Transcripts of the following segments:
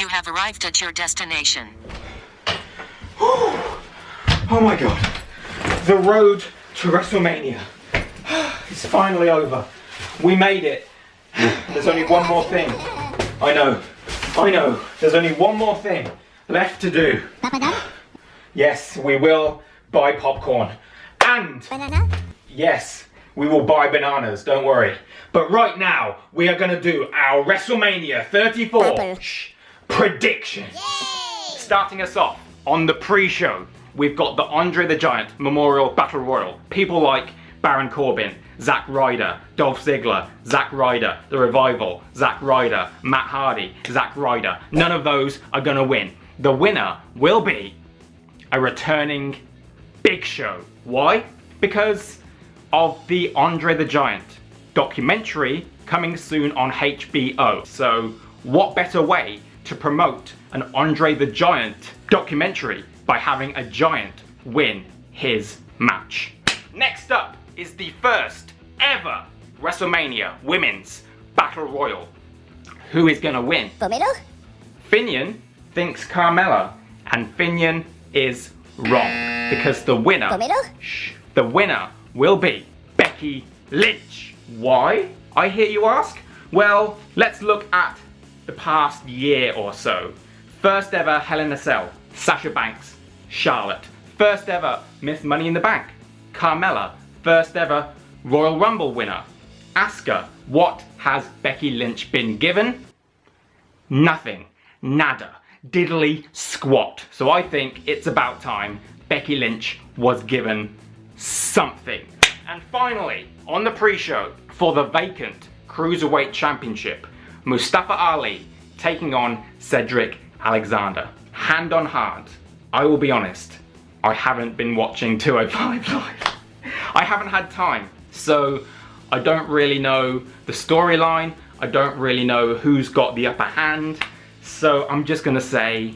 You have arrived at your destination. Oh my god. The road to WrestleMania. It's finally over. We made it. There's only one more thing. I know. There's only one more thing left to do. Yes, we will buy popcorn. And yes, we will buy bananas, don't worry. But right now, we are going to do our WrestleMania 34 predictions. Starting us off on the pre-show, we've got the André the Giant Memorial Battle Royal. People like Baron Corbin, Zack Ryder, Dolph Ziggler, Zack Ryder, The Revival, Zack Ryder, Matt Hardy, Zack Ryder. None of those are going to win. The winner will be a returning Big Show. Why? Because of the André the Giant documentary coming soon on HBO. So what better way to promote an André the Giant documentary by having a giant win his match. Next up is the first ever WrestleMania Women's Battle Royal. Who is gonna win? Finian thinks Carmella, and Finian is wrong because the winner will be Becky Lynch. Why, I hear you ask? Well, let's look at the past year or so. First ever Hell in a Cell, Sasha Banks, Charlotte. First ever Miss Money in the Bank, Carmella. First ever Royal Rumble winner, Asuka. What has Becky Lynch been given? Nothing. Nada. Diddly squat. So I think it's about time Becky Lynch was given something. And finally, on the pre-show, for the vacant Cruiserweight Championship, Mustafa Ali taking on Cedric Alexander. Hand on heart, I will be honest, I haven't been watching 205 Live. I haven't had time, so I don't really know the storyline. I don't really know who's got the upper hand. So I'm just gonna say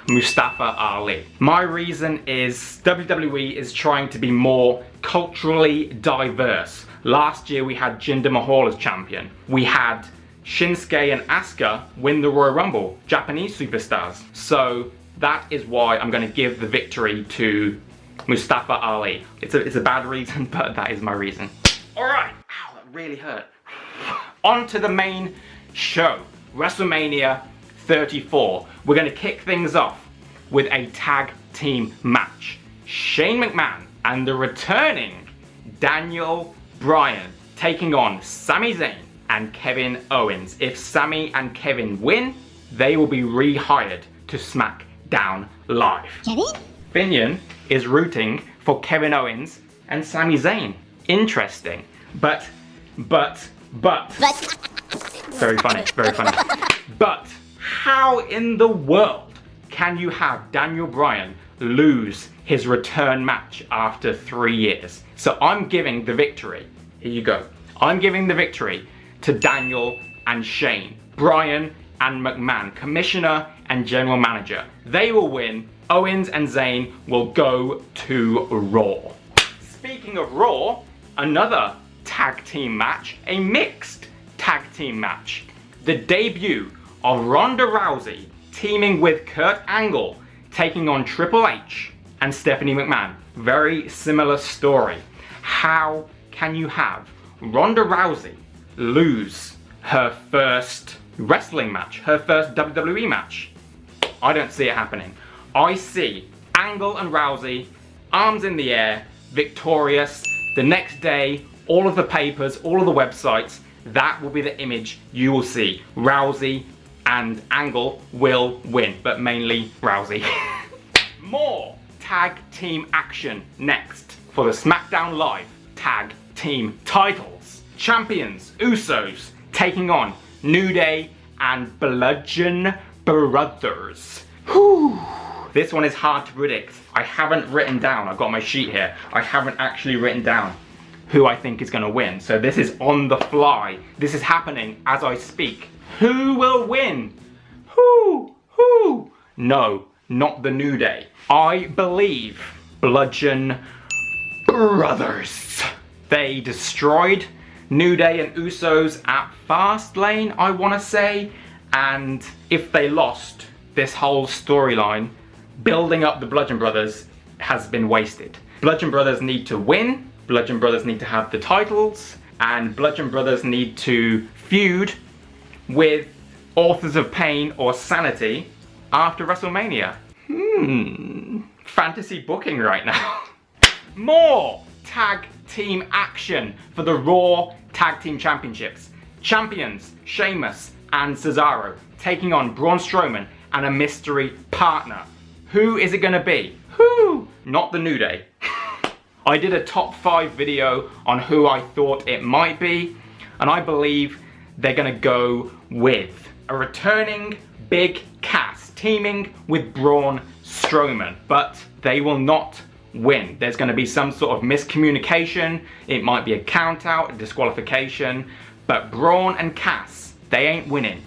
Mustafa Ali. My reason is WWE is trying to be more culturally diverse. Last year we had Jinder Mahal as champion. We had Shinsuke and Asuka win the Royal Rumble, Japanese superstars. So that is why I'm going to give the victory to Mustafa Ali. It's a bad reason, but that is my reason. Alright, ow, that really hurt. On to the main show, WrestleMania 34. We're going to kick things off with a tag team match. Shane McMahon and the returning Daniel Bryan taking on Sami Zayn and Kevin Owens. If Sami and Kevin win, they will be rehired to Smackdown Live. Finian is rooting for Kevin Owens and Sami Zayn. Interesting. But. Very funny, very funny. But how in the world can you have Daniel Bryan lose his return match after 3 years? So I'm giving the victory. Here you go. I'm giving the victory to Daniel and Shane, Bryan and McMahon, commissioner and general manager. They will win. Owens and Zayn will go to Raw. Speaking of Raw, another tag team match, a mixed tag team match. The debut of Ronda Rousey teaming with Kurt Angle, taking on Triple H and Stephanie McMahon. Very similar story. How can you have Ronda Rousey lose her first wrestling match, her first WWE match? I don't see it happening. I see Angle and Rousey, arms in the air, victorious. The next day, all of the papers, all of the websites, that will be the image you will see. Rousey and Angle will win, but mainly Rousey. More tag team action next for the SmackDown Live tag team titles. Champions Usos taking on New Day and Bludgeon Brothers. Whew. This one is hard to predict. I haven't written down, I've got my sheet here, I haven't actually written down who I think is going to win. So this is on the fly. This is happening as I speak. Who will win? Who? No, not the New Day. I believe Bludgeon Brothers. They destroyed New Day and Usos at Fastlane, I want to say, And if they lost, this whole storyline, building up the Bludgeon Brothers, has been wasted. Bludgeon Brothers need to win, Bludgeon Brothers need to have the titles, and Bludgeon Brothers need to feud with Authors of Pain or Sanity after WrestleMania. Fantasy booking right now. More tag team action for the Raw Tag Team Championships. Champions Sheamus and Cesaro taking on Braun Strowman and a mystery partner. Who is it gonna be? Who? Not the New Day. I did a top 5 video on who I thought it might be, and I believe they're gonna go with a returning Big Cass teaming with Braun Strowman, but they will not win. There's gonna be some sort of miscommunication. It might be a count out, a disqualification, but Braun and Cass, they ain't winning.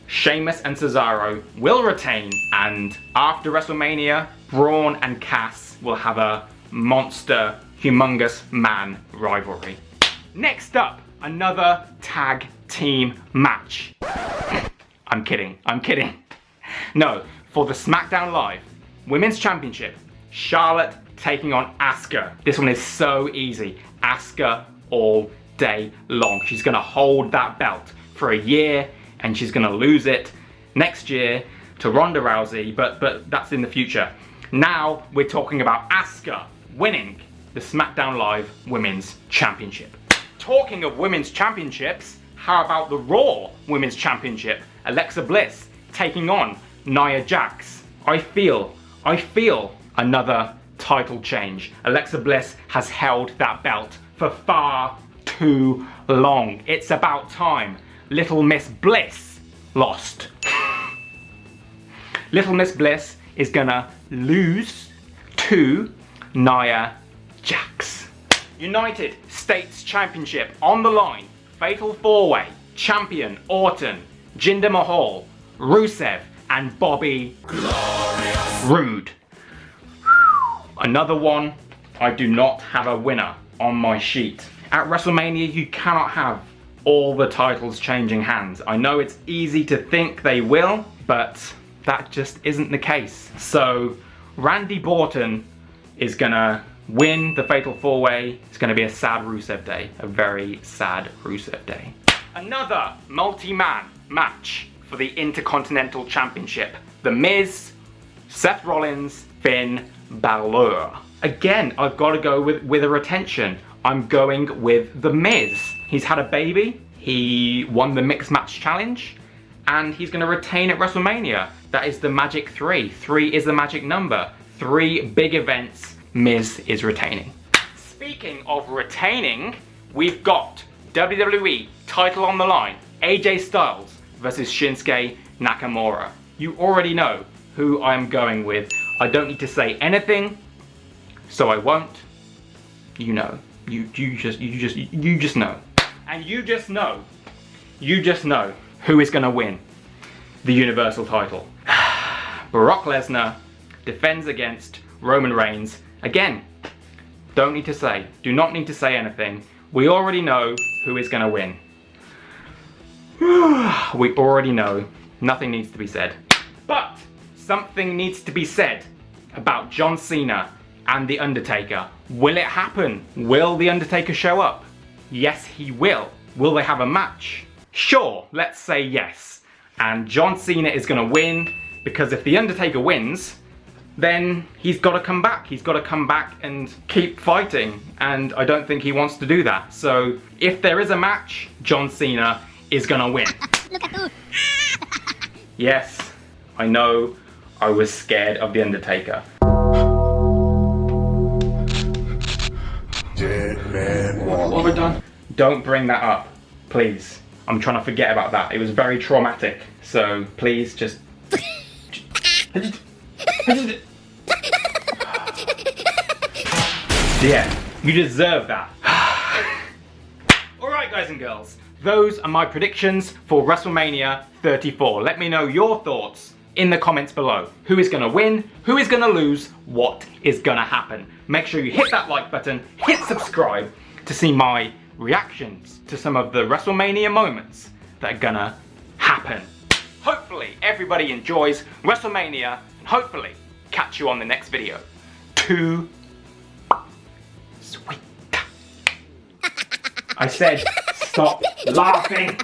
Sheamus and Cesaro will retain, and after WrestleMania, Braun and Cass will have a monster, humongous man rivalry. Next up, another tag team match. I'm kidding. No, for the Smackdown Live Women's Championship, Charlotte taking on Asuka. This one is so easy. Asuka all day long. She's gonna hold that belt for a year, and she's gonna lose it next year to Ronda Rousey, but that's in the future. Now we're talking about Asuka winning the Smackdown Live Women's Championship. Talking of Women's Championships, how about the Raw Women's Championship? Alexa Bliss taking on Nia Jax. I feel another title change. Alexa Bliss has held that belt for far too long. It's about time. Little Miss Bliss lost. Little Miss Bliss is gonna lose to Nia Jax. United States Championship on the line. Fatal 4-way. Champion Orton, Jinder Mahal, Rusev, and Bobby Roode. Another one. I do not have a winner on my sheet. At WrestleMania, you cannot have all the titles changing hands. I know it's easy to think they will, but that just isn't the case. So Randy Orton is gonna win the Fatal 4-way. It's gonna be a sad Rusev day, a very sad Rusev day. Another multi-man match for the Intercontinental Championship. The Miz, Seth Rollins, Finn Bálor. Again, I've got to go with a retention. I'm going with The Miz. He's had a baby, he won the Mixed Match Challenge, and he's going to retain at WrestleMania. That is the magic 3. 3 is the magic number. 3 big events, Miz is retaining. Speaking of retaining, we've got WWE title on the line. AJ Styles versus Shinsuke Nakamura. You already know who I'm going with. I don't need to say anything, so I won't. You know. You just know. And you just know who is gonna win the Universal title. Brock Lesnar defends against Roman Reigns. Again, do not need to say anything. We already know who is gonna win. We already know. Nothing needs to be said. But something needs to be said about John Cena and The Undertaker. Will it happen? Will The Undertaker show up? Yes, he will. Will they have a match? Sure, let's say yes. And John Cena is gonna win, because if The Undertaker wins, then he's gotta come back. He's gotta come back and keep fighting. And I don't think he wants to do that. So if there is a match, John Cena is gonna win. Yes, I know I was scared of The Undertaker. What have I done? Don't bring that up, please. I'm trying to forget about that. It was very traumatic. So please just... Yeah, you deserve that. Alright guys and girls, those are my predictions for WrestleMania 34. Let me know your thoughts in the comments below. Who is gonna win? Who is gonna lose? What is gonna happen? Make sure you hit that like button, hit subscribe to see my reactions to some of the WrestleMania moments that are gonna happen. hopefully everybody enjoys WrestleMania, and hopefully catch you on the next video. Too sweet. I said stop laughing.